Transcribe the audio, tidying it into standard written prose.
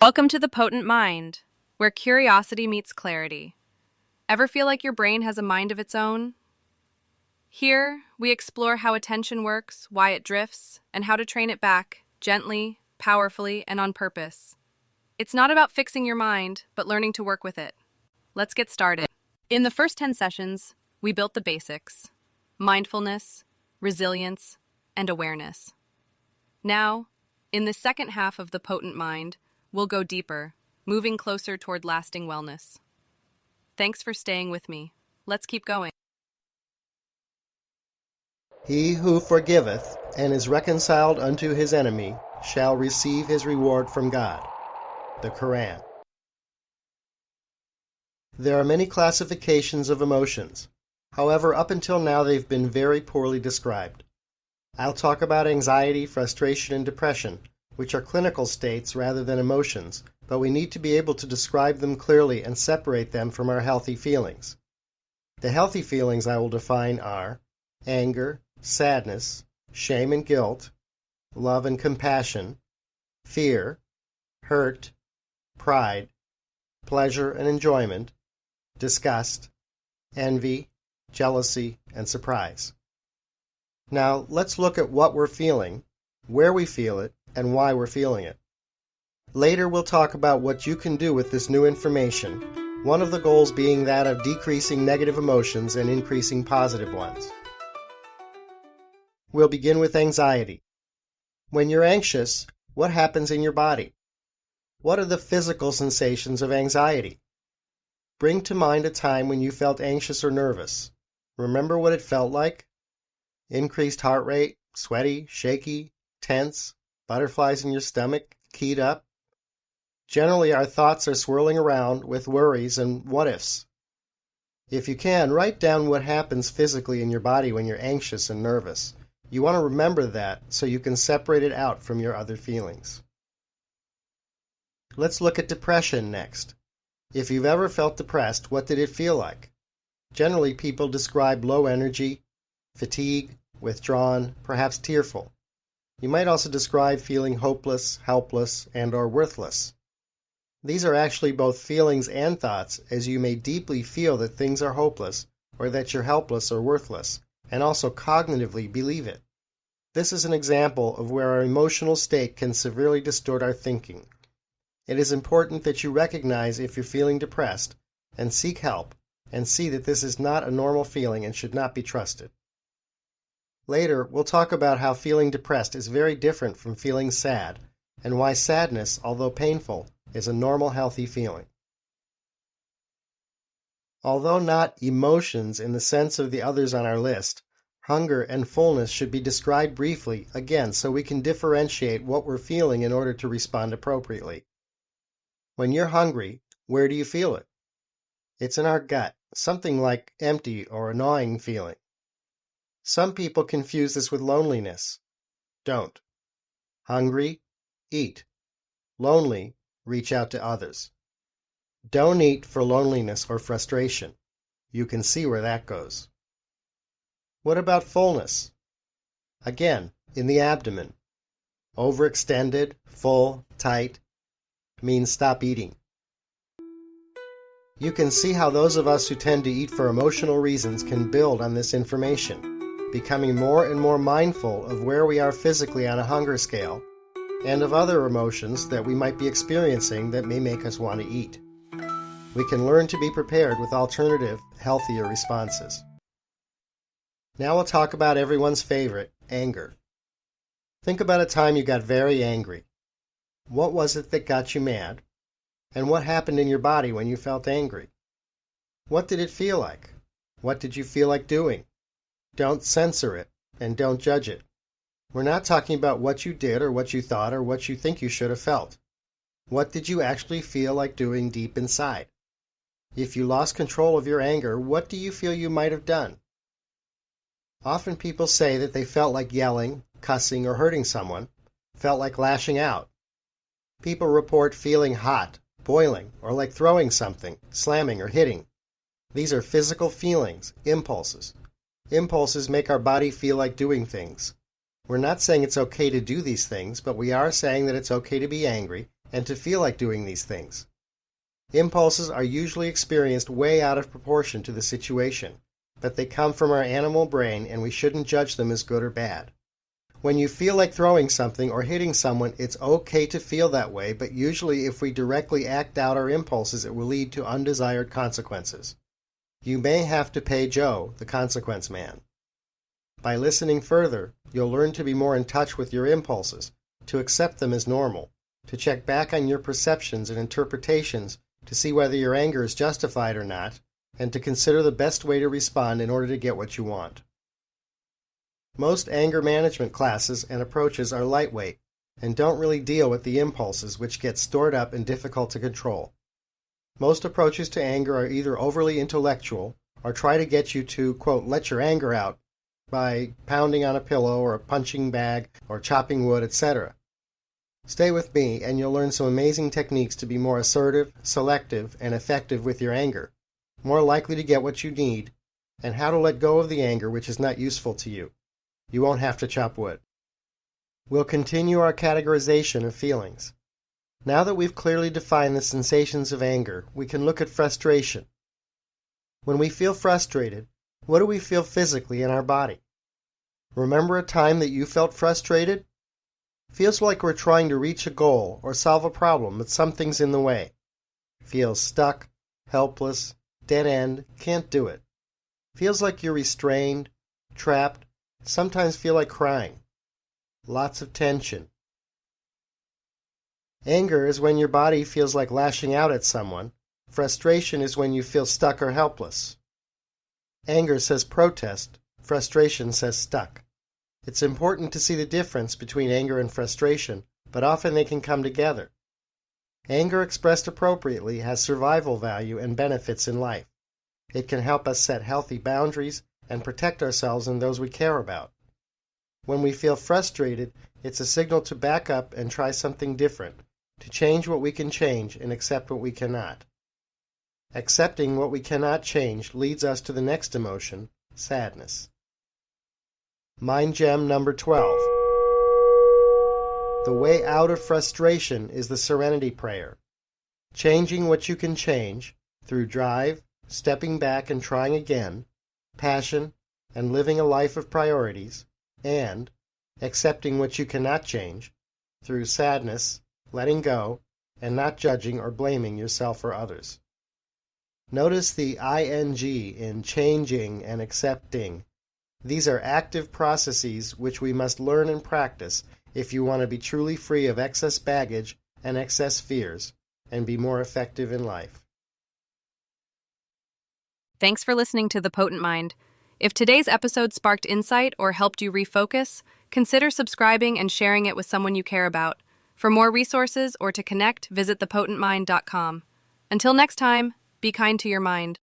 Welcome to the Potent Mind, where curiosity meets clarity. Ever feel like your brain has a mind of its own? Here, we explore how attention works, why it drifts, and how to train it back, gently, powerfully, and on purpose. It's not about fixing your mind, but learning to work with it. Let's get started. In the first 10 sessions, we built the basics: mindfulness, resilience, and awareness. Now, in the second half of the Potent Mind, we'll go deeper, moving closer toward lasting wellness. Thanks for staying with me. Let's keep going. He who forgiveth and is reconciled unto his enemy shall receive his reward from God. The Quran. There are many classifications of emotions. However, up until now they've been very poorly described. I'll talk about anxiety, frustration, and depression, which are clinical states rather than emotions, but we need to be able to describe them clearly and separate them from our healthy feelings. The healthy feelings I will define are anger, sadness, shame and guilt, love and compassion, fear, hurt, pride, pleasure and enjoyment, disgust, envy, jealousy, and surprise. Now, let's look at what we're feeling, where we feel it, and why we're feeling it. Later, we'll talk about what you can do with this new information, one of the goals being that of decreasing negative emotions and increasing positive ones. We'll begin with anxiety. When you're anxious, what happens in your body? What are the physical sensations of anxiety? Bring to mind a time when you felt anxious or nervous. Remember what it felt like? Increased heart rate, sweaty, shaky, tense, butterflies in your stomach, keyed up. Generally, our thoughts are swirling around with worries and what-ifs. If you can, write down what happens physically in your body when you're anxious and nervous. You want to remember that so you can separate it out from your other feelings. Let's look at depression next. If you've ever felt depressed, what did it feel like? Generally, people describe low energy, fatigue, withdrawn, perhaps tearful. You might also describe feeling hopeless, helpless, and/or worthless. These are actually both feelings and thoughts, as you may deeply feel that things are hopeless or that you're helpless or worthless, and also cognitively believe it. This is an example of where our emotional state can severely distort our thinking. It is important that you recognize if you're feeling depressed and seek help and see that this is not a normal feeling and should not be trusted. Later, we'll talk about how feeling depressed is very different from feeling sad, and why sadness, although painful, is a normal, healthy feeling. Although not emotions in the sense of the others on our list, hunger and fullness should be described briefly, again, so we can differentiate what we're feeling in order to respond appropriately. When you're hungry, where do you feel it? It's in our gut, something like empty or gnawing feeling. Some people confuse this with loneliness. Don't. Hungry, eat. Lonely, reach out to others. Don't eat for loneliness or frustration. You can see where that goes. What about fullness? Again, in the abdomen. Overextended, full, tight, means stop eating. You can see how those of us who tend to eat for emotional reasons can build on this information, becoming more and more mindful of where we are physically on a hunger scale and of other emotions that we might be experiencing that may make us want to eat. We can learn to be prepared with alternative, healthier responses. Now we'll talk about everyone's favorite, anger. Think about a time you got very angry. What was it that got you mad? And what happened in your body when you felt angry? What did it feel like? What did you feel like doing? Don't censor it, and don't judge it. We're not talking about what you did or what you thought or what you think you should have felt. What did you actually feel like doing deep inside? If you lost control of your anger, what do you feel you might have done? Often people say that they felt like yelling, cussing, or hurting someone, felt like lashing out. People report feeling hot, boiling, or like throwing something, slamming, or hitting. These are physical feelings, impulses. Impulses make our body feel like doing things. We're not saying it's okay to do these things, but we are saying that it's okay to be angry and to feel like doing these things. Impulses are usually experienced way out of proportion to the situation, but they come from our animal brain and we shouldn't judge them as good or bad. When you feel like throwing something or hitting someone, it's okay to feel that way, but usually if we directly act out our impulses, it will lead to undesired consequences. You may have to pay Joe, the consequence man. By listening further, you'll learn to be more in touch with your impulses, to accept them as normal, to check back on your perceptions and interpretations to see whether your anger is justified or not, and to consider the best way to respond in order to get what you want. Most anger management classes and approaches are lightweight and don't really deal with the impulses which get stored up and difficult to control. Most approaches to anger are either overly intellectual or try to get you to, quote, let your anger out by pounding on a pillow or a punching bag or chopping wood, etc. Stay with me and you'll learn some amazing techniques to be more assertive, selective, and effective with your anger, more likely to get what you need, and how to let go of the anger which is not useful to you. You won't have to chop wood. We'll continue our categorization of feelings. Now that we've clearly defined the sensations of anger, we can look at frustration. When we feel frustrated, what do we feel physically in our body? Remember a time that you felt frustrated? Feels like we're trying to reach a goal or solve a problem, but something's in the way. Feels stuck, helpless, dead end, can't do it. Feels like you're restrained, trapped, sometimes feel like crying. Lots of tension. Anger is when your body feels like lashing out at someone. Frustration is when you feel stuck or helpless. Anger says protest, frustration says stuck. It's important to see the difference between anger and frustration, but often they can come together. Anger expressed appropriately has survival value and benefits in life. It can help us set healthy boundaries and protect ourselves and those we care about. When we feel frustrated, it's a signal to back up and try something different, to change what we can change and accept what we cannot. Accepting what we cannot change leads us to the next emotion, sadness. Mind Gem number 12. The way out of frustration is the serenity prayer. Changing what you can change through drive, stepping back and trying again, passion, and living a life of priorities, and accepting what you cannot change through sadness, letting go, and not judging or blaming yourself or others. Notice the ing in changing and accepting. These are active processes which we must learn and practice if you want to be truly free of excess baggage and excess fears and be more effective in life. Thanks for listening to The Potent Mind. If today's episode sparked insight or helped you refocus, consider subscribing and sharing it with someone you care about. For more resources or to connect, visit thepotentmind.com. Until next time, be kind to your mind.